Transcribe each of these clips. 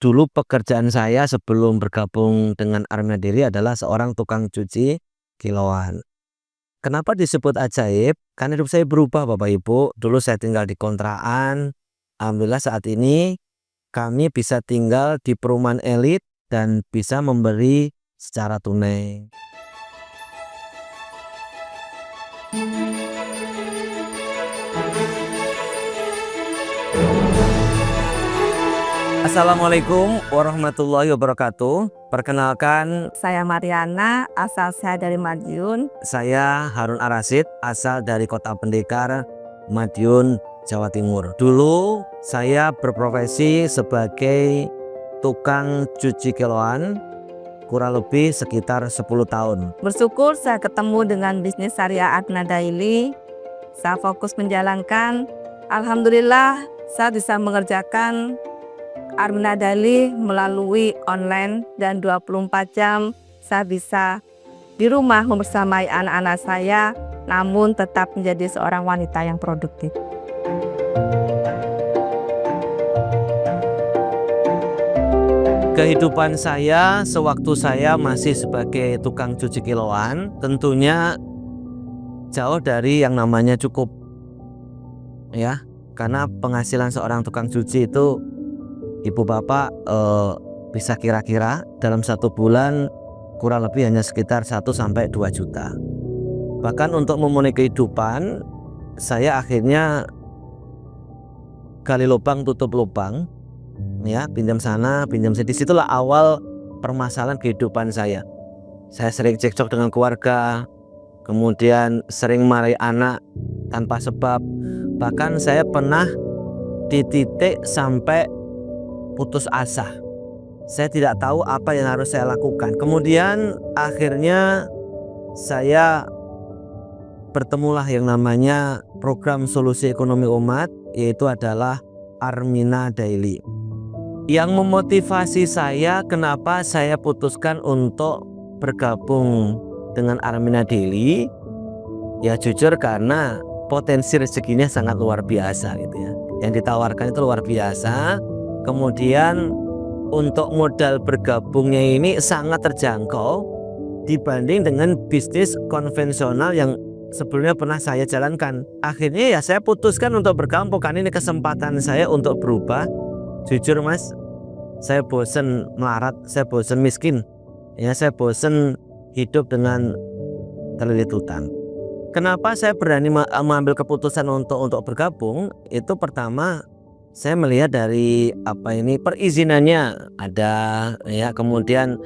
dulu pekerjaan saya sebelum bergabung dengan Armina Daily adalah seorang tukang cuci kiloan. Kenapa disebut ajaib? Karena hidup saya berubah Bapak Ibu. Dulu saya tinggal di kontrakan. Alhamdulillah saat ini kami bisa tinggal di perumahan elit dan bisa memberi secara tunai. Assalamualaikum warahmatullahi wabarakatuh. Perkenalkan, Saya Mariana, asal saya dari Madiun. saya Harun Arasid, asal dari Kota Pendekar, Madiun, Jawa Timur. Dulu saya berprofesi sebagai tukang cuci kiloan, kurang lebih sekitar 10 tahun. Bersyukur saya ketemu dengan bisnis syariah Armina Daily. Saya fokus menjalankan. Alhamdulillah saya bisa mengerjakan Armina Daily melalui online dan 24 jam saya bisa di rumah membersamai anak-anak saya, namun tetap menjadi seorang wanita yang produktif. Kehidupan saya sewaktu saya masih sebagai tukang cuci kiloan tentunya jauh dari yang namanya cukup, ya, karena penghasilan seorang tukang cuci itu ibu bapak bisa kira-kira dalam satu bulan kurang lebih hanya sekitar 1-2 juta. Bahkan untuk memenuhi kehidupan saya akhirnya gali lubang tutup lubang, ya, pinjam sana pinjam sini. Disitulah awal permasalahan kehidupan saya. Saya sering cekcok dengan keluarga, kemudian sering marahi anak tanpa sebab. Bahkan saya pernah di titik sampai putus asa. Saya tidak tahu apa yang harus saya lakukan. Kemudian akhirnya saya bertemulah yang namanya program solusi ekonomi umat, yaitu adalah Armina Daily. Yang memotivasi saya kenapa saya putuskan untuk bergabung dengan Armina Daily, ya jujur karena potensi rezekinya sangat luar biasa gitu ya. Yang ditawarkan itu luar biasa. Kemudian untuk modal bergabungnya ini sangat terjangkau dibanding dengan bisnis konvensional yang sebelumnya pernah saya jalankan. Akhirnya ya saya putuskan untuk bergabung karena ini kesempatan saya untuk berubah. Jujur Mas, saya bosen melarat, saya bosen miskin, ya, saya bosen hidup dengan terlilit hutang. Kenapa saya berani mengambil keputusan untuk bergabung? Itu pertama, saya melihat dari perizinannya ada, ya, kemudian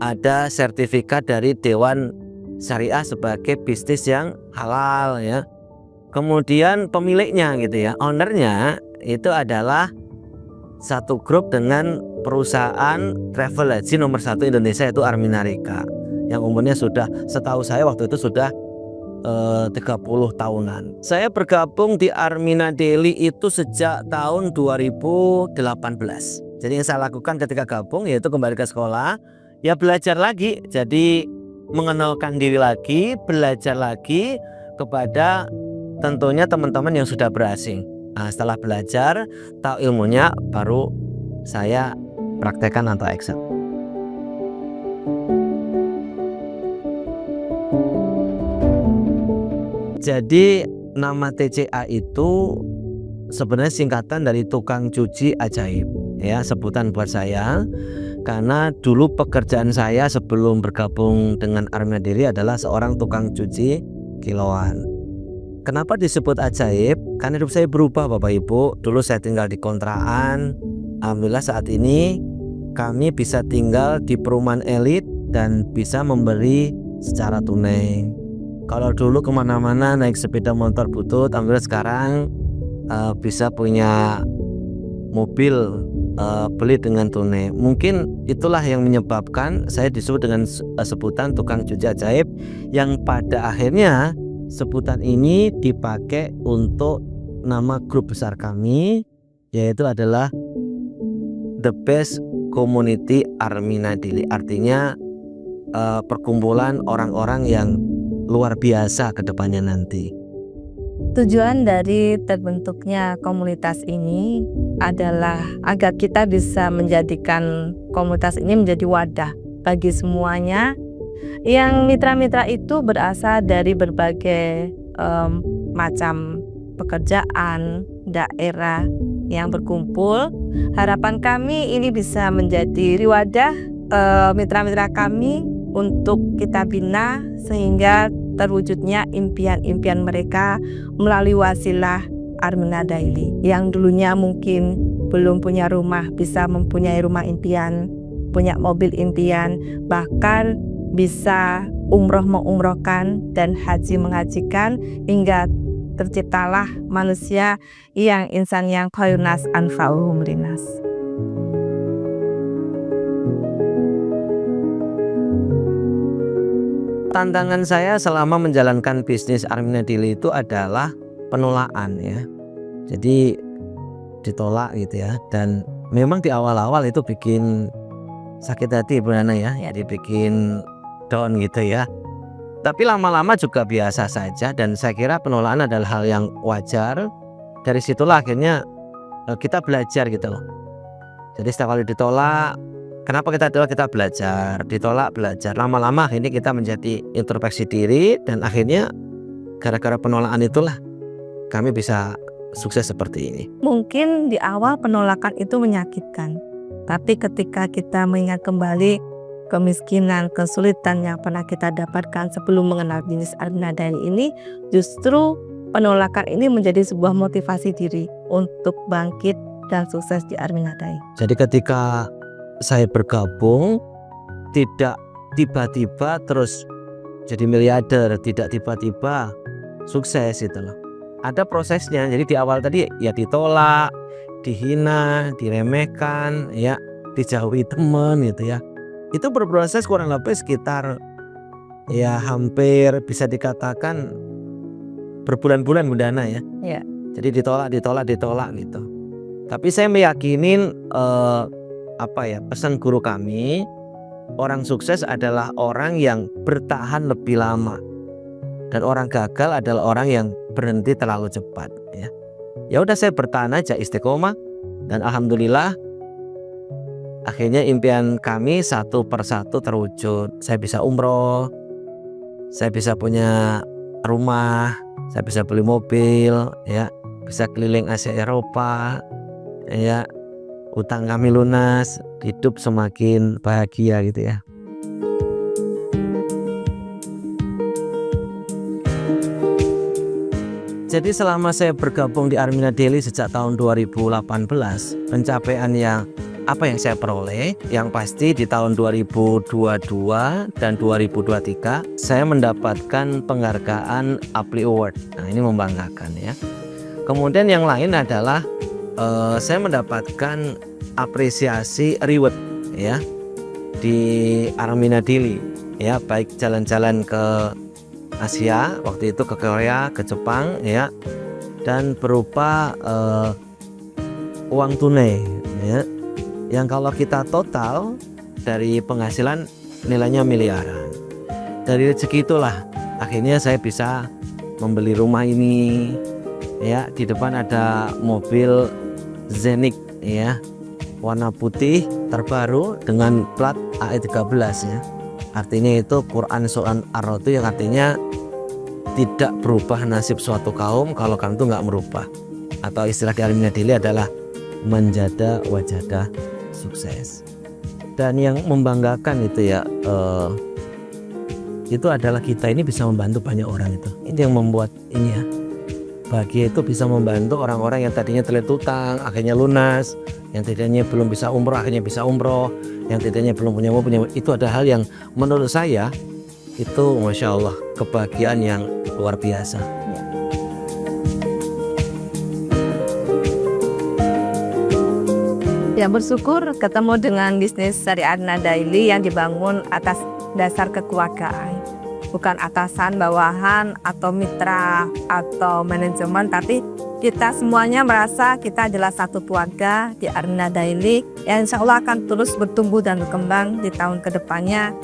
ada sertifikat dari Dewan Syariah sebagai bisnis yang halal, ya. Kemudian pemiliknya gitu ya, ownernya itu adalah satu grup dengan perusahaan travel haji nomor 1 Indonesia, yaitu Armina Reka, yang umurnya sudah, setahu saya waktu itu sudah 30 tahunan. Saya bergabung di Armina Daily itu sejak tahun 2018. Jadi yang saya lakukan ketika gabung yaitu kembali ke sekolah, ya belajar lagi. Jadi mengenalkan diri lagi, belajar lagi kepada tentunya teman-teman yang sudah berasing. Nah, setelah belajar, tahu ilmunya, baru saya praktekkan atau action. Jadi nama TCA itu sebenarnya singkatan dari tukang cuci ajaib, ya, sebutan buat saya karena dulu pekerjaan saya sebelum bergabung dengan Armina Daily adalah seorang tukang cuci kiloan. Kenapa disebut ajaib? Karena hidup saya berubah Bapak Ibu. Dulu saya tinggal di kontrakan. Alhamdulillah saat ini kami bisa tinggal di perumahan elit dan bisa memberi secara tunai. Kalau dulu kemana-mana naik sepeda motor butut, alhamdulillah sekarang bisa punya mobil beli dengan tunai. Mungkin itulah yang menyebabkan saya disebut dengan sebutan tukang cuci ajaib, yang pada akhirnya sebutan ini dipakai untuk nama grup besar kami, yaitu adalah The Best Community Armina Daily. Artinya perkumpulan orang-orang yang luar biasa ke depannya nanti. Tujuan dari terbentuknya komunitas ini adalah agar kita bisa menjadikan komunitas ini menjadi wadah bagi semuanya. Yang mitra-mitra itu berasal dari berbagai macam pekerjaan, daerah yang berkumpul. Harapan kami ini bisa menjadi wadah mitra-mitra kami untuk kita bina sehingga terwujudnya impian-impian mereka melalui wasilah Armina Daily. Yang dulunya mungkin belum punya rumah bisa mempunyai rumah impian, punya mobil impian, bahkan bisa umroh mengumrohkan dan haji menghajikan, hingga terciptalah manusia yang insan yang khairunas anfa'uhum linnas. Tantangan saya selama menjalankan bisnis Armina Daily itu adalah penolakan ya. Jadi ditolak gitu ya. Dan memang di awal-awal itu bikin sakit hati Bu Nana ya. Jadi bikin down gitu ya. Tapi lama-lama juga biasa saja, dan saya kira penolakan adalah hal yang wajar. Dari situlah akhirnya kita belajar gitu loh. Jadi setiap kali ditolak, kenapa kita belajar, ditolak belajar. Lama-lama akhirnya kita menjadi introspeksi diri, dan akhirnya gara-gara penolakan itulah kami bisa sukses seperti ini. Mungkin di awal penolakan itu menyakitkan, tapi ketika kita mengingat kembali kemiskinan, kesulitan yang pernah kita dapatkan sebelum mengenal bisnis Armina Daily ini, justru penolakan ini menjadi sebuah motivasi diri untuk bangkit dan sukses di Armina Daily. Jadi ketika saya bergabung, tidak tiba-tiba terus jadi miliarder, tidak tiba-tiba sukses gitu loh. Ada prosesnya. Jadi di awal tadi ya ditolak, dihina, diremehkan, ya dijauhi teman gitu ya. Itu berproses kurang lebih sekitar ya hampir bisa dikatakan berbulan-bulan Bu Dana ya. Ya. Jadi ditolak gitu. Tapi saya meyakinin pesan guru kami, orang sukses adalah orang yang bertahan lebih lama, dan orang gagal adalah orang yang berhenti terlalu cepat ya. Ya udah, saya bertahan aja, istiqomah, dan alhamdulillah akhirnya impian kami satu persatu terwujud. Saya bisa umroh, saya bisa punya rumah, saya bisa beli mobil ya, bisa keliling Asia Eropa ya, utang kami lunas, hidup semakin bahagia gitu ya. Jadi selama saya bergabung di Armina Daily sejak tahun 2018, pencapaian yang saya peroleh, yang pasti di tahun 2022 dan 2023 saya mendapatkan penghargaan Appli Award. Nah, ini membanggakan ya. Kemudian yang lain adalah saya mendapatkan apresiasi reward ya di Armina Daily ya, baik jalan-jalan ke Asia, waktu itu ke Korea, ke Jepang ya, dan berupa uang tunai ya, yang kalau kita total dari penghasilan nilainya miliaran. Dari rezeki itulah akhirnya saya bisa membeli rumah ini ya. Di depan ada mobil Zenik ya, warna putih terbaru dengan plat AE13 ya. Artinya itu Quran Suran Ar-Ra'd, yang artinya tidak berubah nasib suatu kaum kalau kamu itu nggak merubah. Atau istilah di Armina Daily adalah menjada wajada sukses. Dan yang membanggakan itu ya, itu adalah kita ini bisa membantu banyak orang itu. Ini yang membuat ini ya, bahagia itu bisa membantu orang-orang yang tadinya terlilit utang akhirnya lunas, yang tadinya belum bisa umroh akhirnya bisa umroh, yang tadinya belum punya mobil. Itu ada hal yang menurut saya itu Masya Allah kebahagiaan yang luar biasa. Ya, bersyukur ketemu dengan bisnis syariah Armina Daily yang dibangun atas dasar kekeluargaan, bukan atasan, bawahan, atau mitra, atau manajemen, tapi kita semuanya merasa kita adalah satu keluarga di Armina Daily yang insya Allah akan terus bertumbuh dan berkembang di tahun kedepannya.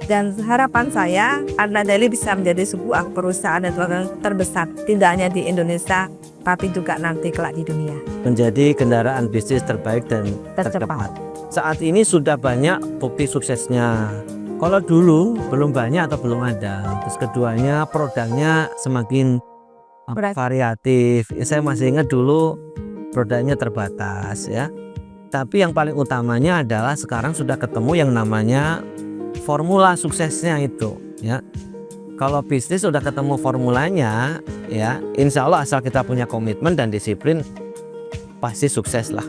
Dan harapan saya Arna Daily bisa menjadi sebuah perusahaan yang terbesar tidak hanya di Indonesia tapi juga nanti kelak di dunia. Menjadi kendaraan bisnis terbaik dan tercepat. Saat ini sudah banyak bukti suksesnya. Kalau dulu belum banyak atau belum ada. Terus keduanya produknya semakin variatif. Saya masih ingat dulu produknya terbatas ya. Tapi yang paling utamanya adalah sekarang sudah ketemu yang namanya formula suksesnya itu ya. Kalau bisnis sudah ketemu formulanya ya, insya Allah asal kita punya komitmen dan disiplin pasti sukses lah.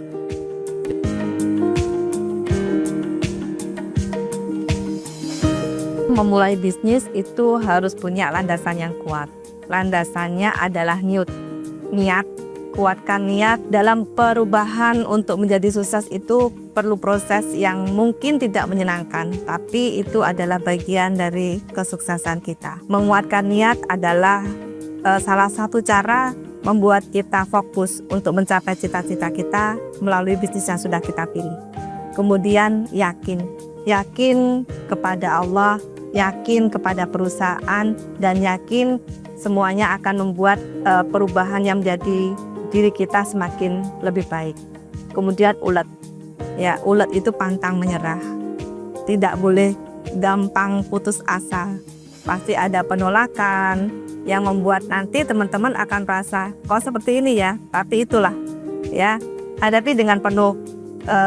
Memulai bisnis itu harus punya landasan yang kuat. Landasannya adalah niat. Kuatkan niat. Dalam perubahan untuk menjadi sukses itu perlu proses yang mungkin tidak menyenangkan, tapi itu adalah bagian dari kesuksesan kita. Menguatkan niat adalah salah satu cara membuat kita fokus untuk mencapai cita-cita kita melalui bisnis yang sudah kita pilih. Kemudian yakin kepada Allah, yakin kepada perusahaan, dan yakin semuanya akan membuat perubahan yang menjadi diri kita semakin lebih baik. Kemudian ulet itu pantang menyerah, tidak boleh gampang putus asa. Pasti ada penolakan yang membuat nanti teman-teman akan merasa kok seperti ini ya, tapi itulah ya, hadapi dengan penuh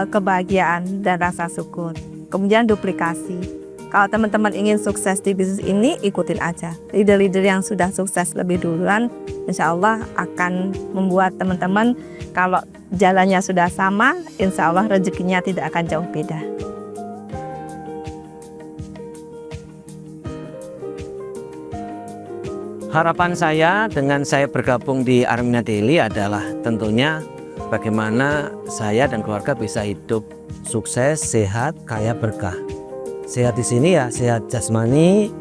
kebahagiaan dan rasa syukur. Kemudian duplikasi. Kalau teman-teman ingin sukses di bisnis ini, ikutin aja leader-leader yang sudah sukses lebih duluan. Insya Allah akan membuat teman-teman kalau jalannya sudah sama, insya Allah rezekinya tidak akan jauh beda. Harapan saya dengan saya bergabung di Armina Daily adalah tentunya bagaimana saya dan keluarga bisa hidup sukses, sehat, kaya, berkah. Sehat di sini ya, sehat jasmani,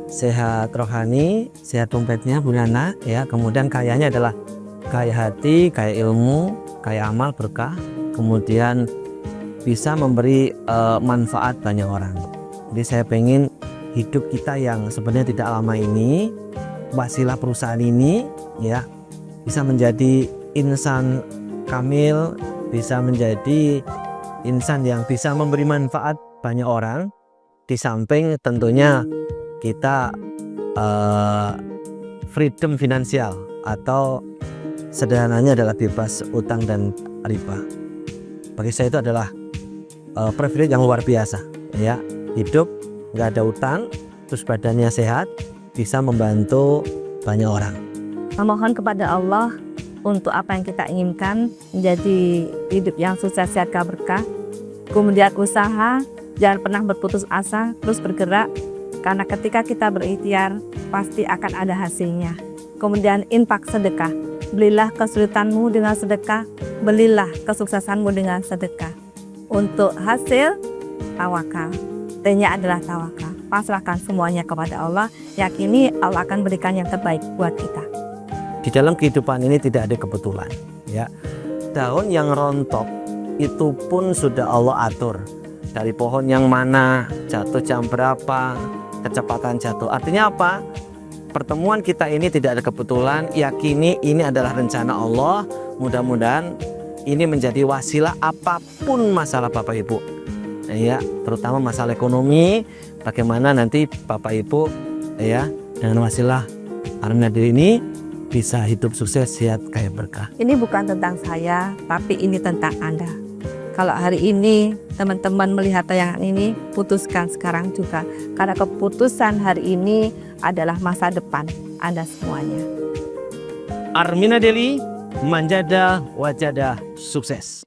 sehat rohani, sehat dompetnya Bu Nana ya. Kemudian kayanya adalah kaya hati, kaya ilmu, kaya amal, berkah. Kemudian bisa memberi manfaat banyak orang. Jadi saya pengen hidup kita yang sebenarnya tidak lama ini, wasilah perusahaan ini ya, bisa menjadi insan kamil, bisa menjadi insan yang bisa memberi manfaat banyak orang. Di samping tentunya kita freedom finansial atau sederhananya adalah bebas utang dan riba. Bagi saya itu adalah privilege yang luar biasa ya. Hidup nggak ada utang, terus badannya sehat, bisa membantu banyak orang. Memohon kepada Allah untuk apa yang kita inginkan, menjadi hidup yang sukses, sehat, berkah. Kemudian usaha, jangan pernah berputus asa, terus bergerak, karena ketika kita berikhtiar pasti akan ada hasilnya. Kemudian infak, sedekah, belilah kesulitanmu dengan sedekah, belilah kesuksesanmu dengan sedekah. Untuk hasil, tawakal. T-nya adalah tawakal. Pasrahkan semuanya kepada Allah, yakini Allah akan berikan yang terbaik buat kita. Di dalam kehidupan ini tidak ada kebetulan ya. Daun yang rontok itu pun sudah Allah atur. Dari pohon yang mana, jatuh jam berapa, kecepatan jatuh. Artinya apa? Pertemuan kita ini tidak ada kebetulan. Yakini ini adalah rencana Allah. Mudah-mudahan ini menjadi wasilah apapun masalah Bapak Ibu. Ya, terutama masalah ekonomi. Bagaimana nanti Bapak Ibu ya dengan wasilah Armina Daily ini bisa hidup sukses, sehat, kaya, berkah. Ini bukan tentang saya, tapi ini tentang Anda. Kalau hari ini teman-teman melihat tayangan ini, putuskan sekarang juga. Karena keputusan hari ini adalah masa depan Anda semuanya. Armina Daily, manjada wajada sukses.